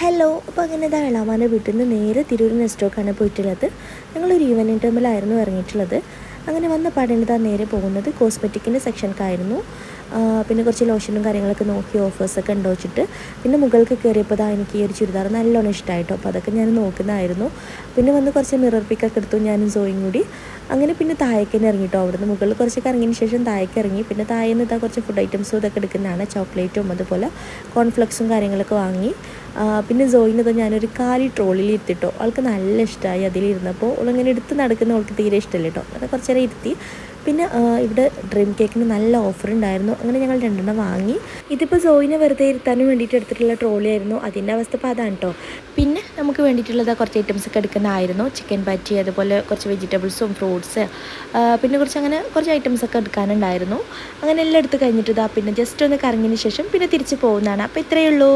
Hello. അപ്പോൾ അങ്ങനെ ഇതാ എളാമാൻ്റെ വീട്ടിൽ നിന്ന് നേരെ തിരൂർ നെസ്റ്റോക്കാണ് പോയിട്ടുള്ളത്. ഞങ്ങളൊരു ഈവനിങ് ടൈമിലായിരുന്നു ഇറങ്ങിയിട്ടുള്ളത്. അങ്ങനെ വന്ന പാടേണ്ടതാ നേരെ പോകുന്നത് കോസ്മെറ്റിക്കിൻ്റെ സെക്ഷൻക്കായിരുന്നു. പിന്നെ കുറച്ച് ലോഷനും കാര്യങ്ങളൊക്കെ നോക്കി ഓഫേഴ്സൊക്കെ ഉണ്ടോ വെച്ചിട്ട് പിന്നെ മുകൾക്ക് കയറിയപ്പോൾ എനിക്ക് ഈ ഒരു ചുരിദാർ നല്ലോണം ഇഷ്ടമായിട്ടോ. അപ്പോൾ അതൊക്കെ ഞാൻ നോക്കുന്നതായിരുന്നു. പിന്നെ വന്ന് കുറച്ച് മിറർ പിക്കൊക്കെ എടുത്തു ഞാനും സോയും കൂടി. അങ്ങനെ പിന്നെ താഴേക്ക് തന്നെ ഇറങ്ങിയിട്ടോ. അവിടുന്ന് മുകളിൽ കുറച്ചൊക്കെ ഇറങ്ങിയതിന് ശേഷം താഴേക്ക് ഇറങ്ങി. പിന്നെ താഴേന്ന് ഇതാ കുറച്ച് ഫുഡ് ഐറ്റംസും ഇതൊക്കെ എടുക്കുന്നതാണ്. ചോക്ലേറ്റും അതുപോലെ കോൺഫ്ലെക്സും കാര്യങ്ങളൊക്കെ വാങ്ങി. പിന്നെ സോയിനത് ഞാനൊരു കാലി ട്രോളിൽ ഇരുത്തിട്ടോ. ആൾക്ക് നല്ല ഇഷ്ടമായി അതിലിരുന്നപ്പോൾ. അവളിങ്ങനെ എടുത്ത് നടക്കുന്ന അവൾക്ക് തീരെ ഇഷ്ടമല്ല കേട്ടോ. അത് കുറച്ച് നേരം ഇരുത്തി. പിന്നെ ഇവിടെ ഡ്രീം കേക്കിന് നല്ല ഓഫർ ഉണ്ടായിരുന്നു. അങ്ങനെ ഞങ്ങൾ 2 വാങ്ങി. ഇതിപ്പോൾ സോയിനെ വെറുതെ ഇരുത്താനും വേണ്ടിയിട്ട് എടുത്തിട്ടുള്ള ട്രോളി ആയിരുന്നു. അതിൻ്റെ അവസ്ഥ ഇപ്പോൾ അതാണ് കേട്ടോ. പിന്നെ നമുക്ക് വേണ്ടിയിട്ടുള്ളത് കുറച്ച് ഐറ്റംസൊക്കെ എടുക്കുന്നതായിരുന്നു. ചിക്കൻ പാറ്റി, അതുപോലെ കുറച്ച് വെജിറ്റബിൾസും ഫ്രൂട്ട്സ്, പിന്നെ കുറച്ച് ഐറ്റംസൊക്കെ എടുക്കാനുണ്ടായിരുന്നു. അങ്ങനെ എല്ലാം എടുത്ത് കഴിഞ്ഞിട്ട് പിന്നെ ജസ്റ്റ് ഒന്ന് കറങ്ങിയതിന് ശേഷം പിന്നെ തിരിച്ച് പോകുന്നതാണ്. അപ്പോൾ ഇത്രയേ ഉള്ളൂ.